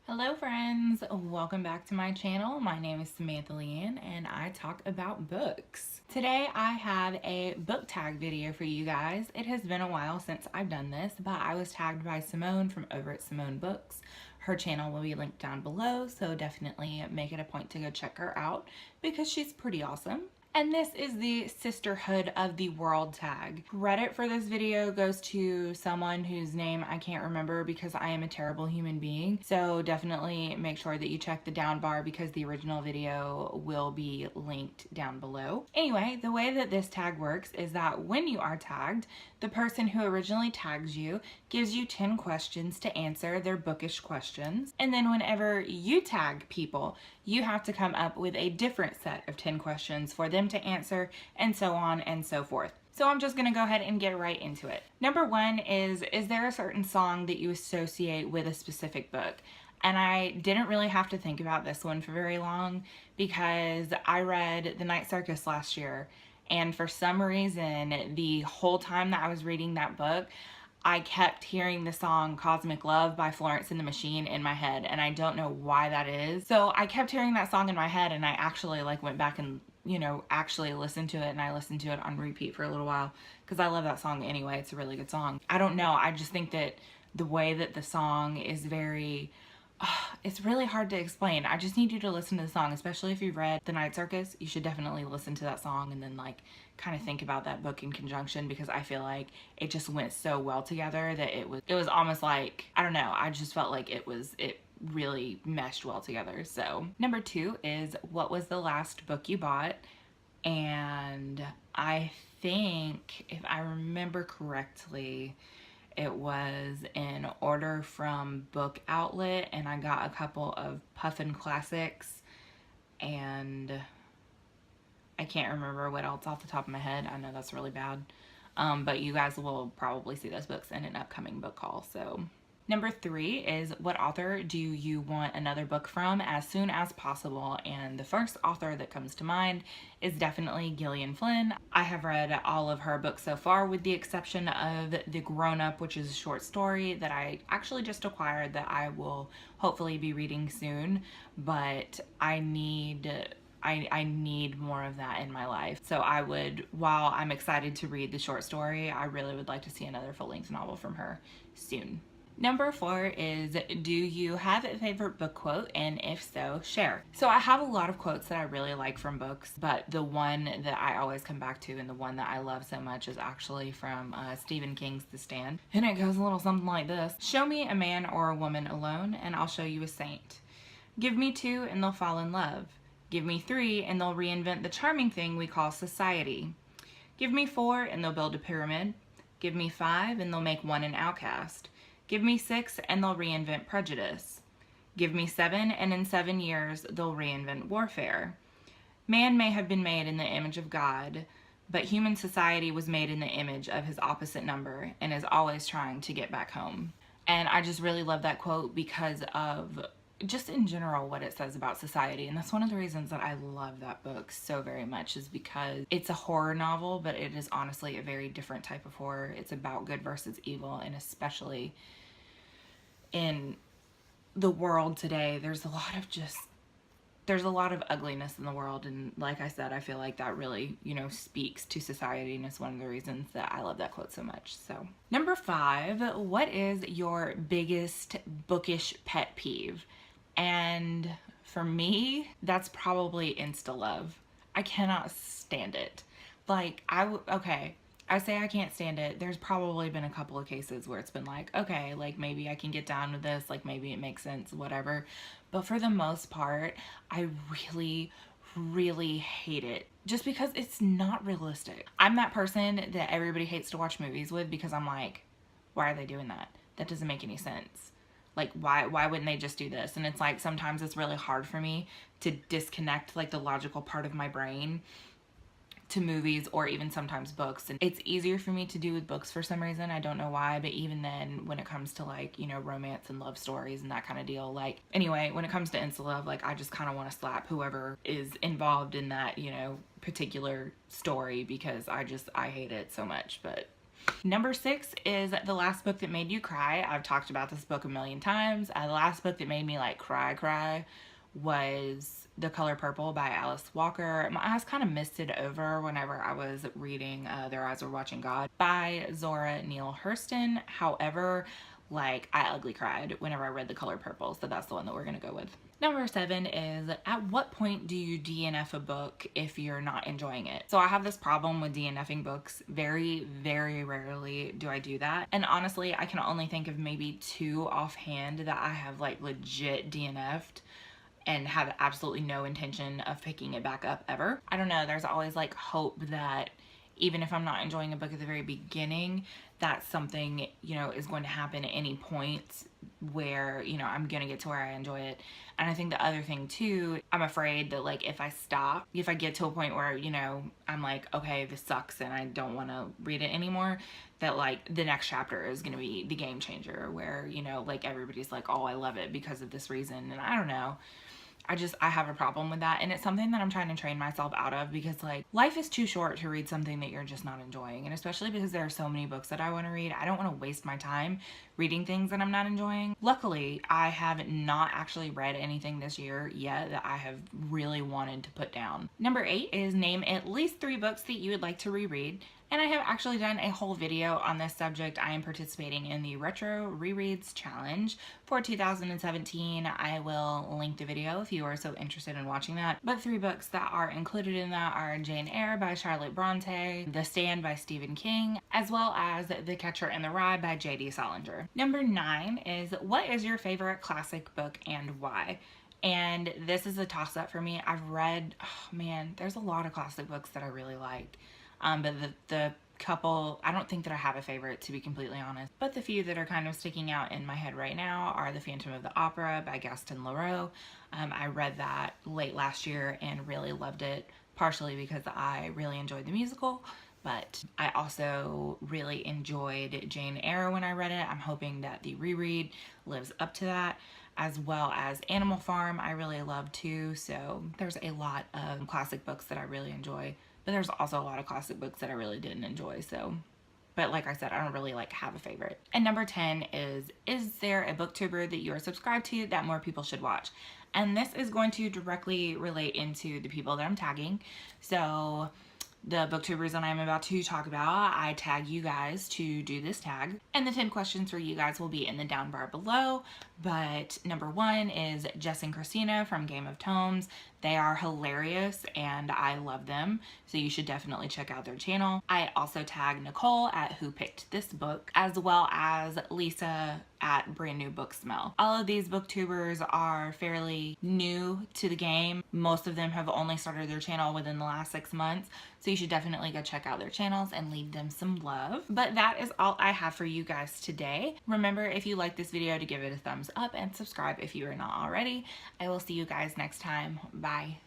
Hello friends, welcome back to my channel. My name is Samantha Leighanne and I talk about books. Today I have a book tag video for you guys. It has been a while since I've done this, but I was tagged by Simone from over at Simone Books. Her channel will be linked down below, so definitely make it a point to go check her out because she's pretty awesome. And this is the Sisterhood of the World tag. Credit for this video goes to someone whose name I can't remember because I am a terrible human being. So definitely make sure that you check the down bar because the original video will be linked down below. Anyway, the way that this tag works is that when you are tagged, the person who originally tags you gives you 10 questions to answer. They're bookish questions. And then whenever you tag people, you have to come up with a different set of 10 questions for them to answer, and so on and so forth. So I'm just gonna go ahead and get right into it. Number one is there a certain song that you associate with a specific book? And I didn't really have to think about this one for very long because I read The Night Circus last year, and for some reason, the whole time that I was reading that book, I kept hearing the song Cosmic Love by Florence and the Machine in my head, and I don't know why that is. So I kept hearing that song in my head, and I actually went back and actually listened to it, and I listened to it on repeat for a little while because I love that song anyway. It's a really good song. I don't know, I just think that the way that the song is very it's really hard to explain. I just need you to listen to the song, especially if you've read The Night Circus. You should definitely listen to that song and then kind of think about that book in conjunction, because I feel like it just went so well together that it was almost like, I don't know, I just felt like it really meshed well together. So number two is, what was the last book you bought? And I think, if I remember correctly, it was in order from Book Outlet, and I got a couple of Puffin Classics, and I can't remember what else off the top of my head. I know that's really bad, but you guys will probably see those books in an upcoming book haul. So number three is, what author do you want another book from as soon as possible? And the first author that comes to mind is definitely Gillian Flynn. I have read all of her books so far, with the exception of The Grown Up, which is a short story that I actually just acquired that I will hopefully be reading soon, but I need more of that in my life. So while I'm excited to read the short story, I really would like to see another full-length novel from her soon. Number four is, do you have a favorite book quote? And if so, share. So I have a lot of quotes that I really like from books, but the one that I always come back to and the one that I love so much is actually from Stephen King's The Stand. And it goes a little something like this. Show me a man or a woman alone and I'll show you a saint. Give me two and they'll fall in love. Give me three and they'll reinvent the charming thing we call society. Give me four and they'll build a pyramid. Give me five and they'll make one an outcast. Give me six and they'll reinvent prejudice. Give me seven and in 7 years they'll reinvent warfare. Man may have been made in the image of God, but human society was made in the image of his opposite number and is always trying to get back home. And I just really love that quote because of just in general what it says about society. And that's one of the reasons that I love that book so very much, is because it's a horror novel, but it is honestly a very different type of horror. It's about good versus evil, and especially in the world today, there's a lot of ugliness in the world, and like I said, I feel like that really, speaks to society, and it's one of the reasons that I love that quote so much. So number five, what is your biggest bookish pet peeve? And for me, that's probably insta love. I cannot stand it. I say I can't stand it. There's probably been a couple of cases where it's been like, okay, maybe I can get down with this, maybe it makes sense, whatever. But for the most part, I really, really hate it, just because it's not realistic. I'm that person that everybody hates to watch movies with because I'm like, why are they doing that? That doesn't make any sense. Why wouldn't they just do this? And it's like, sometimes it's really hard for me to disconnect the logical part of my brain to movies or even sometimes books. And it's easier for me to do with books for some reason. I don't know why, but even then, when it comes to romance and love stories and that kind of deal, anyway, when it comes to insta love, I just kind of want to slap whoever is involved in that, particular story, because I hate it so much. But Number 6 is The Last Book That Made You Cry. I've talked about this book a million times. The last book that made me like cry was The Color Purple by Alice Walker. My eyes kind of misted over whenever I was reading Their Eyes Were Watching God by Zora Neale Hurston. However, like, I ugly cried whenever I read The Color Purple, so that's the one that we're gonna go with. Number 7 is, at what point do you DNF a book if you're not enjoying it? So I have this problem with DNFing books. Very, very rarely do I do that. And honestly, I can only think of maybe 2 offhand that I have like legit DNF'd and have absolutely no intention of picking it back up ever. I don't know, there's always like hope that even if I'm not enjoying a book at the very beginning, that something, you know, is going to happen at any point where, you know, I'm gonna get to where I enjoy it. And I think the other thing too, I'm afraid that like if I stop, if I get to a point where, you know, I'm like, okay, this sucks and I don't want to read it anymore, that like the next chapter is gonna be the game changer where, you know, like everybody's like, oh, I love it because of this reason. And I don't know. I have a problem with that, and it's something that I'm trying to train myself out of, because like life is too short to read something that you're just not enjoying, and especially because there are so many books that I want to read. I don't want to waste my time reading things that I'm not enjoying. Luckily, I have not actually read anything this year yet that I have really wanted to put down. Number 8 is name at least 3 books that you would like to reread. And I have actually done a whole video on this subject. I am participating in the Retro Rereads Challenge for 2017. I will link the video if you are so interested in watching that. But 3 books that are included in that are Jane Eyre by Charlotte Bronte, The Stand by Stephen King, as well as The Catcher in the Rye by J.D. Salinger. Number 9 is, what is your favorite classic book and why? And this is a toss-up for me. I've read, oh man, there's a lot of classic books that I really like. But the couple, I don't think that I have a favorite, to be completely honest. But the few that are kind of sticking out in my head right now are The Phantom of the Opera by Gaston Leroux. I read that late last year and really loved it, partially because I really enjoyed the musical, but I also really enjoyed Jane Eyre when I read it. I'm hoping that the reread lives up to that, as well as Animal Farm I really love too. So there's a lot of classic books that I really enjoy. But there's also a lot of classic books that I really didn't enjoy, so. But like I said, I don't really like have a favorite. And number 10 is there a booktuber that you are subscribed to that more people should watch? And this is going to directly relate into the people that I'm tagging. So the booktubers that I'm about to talk about, I tag you guys to do this tag. And the 10 questions for you guys will be in the down bar below. But number 1 is Jess and Christina from Game of Tomes. They are hilarious and I love them, so you should definitely check out their channel. I also tag Nicole at Who Picked This Book, as well as Lisa at Brand New Book Smell. All of these booktubers are fairly new to the game. Most of them have only started their channel within the last 6 months, so you should definitely go check out their channels and leave them some love. But that is all I have for you guys today. Remember, if you like this video, to give it a thumbs up and subscribe if you are not already. I will see you guys next time. Bye.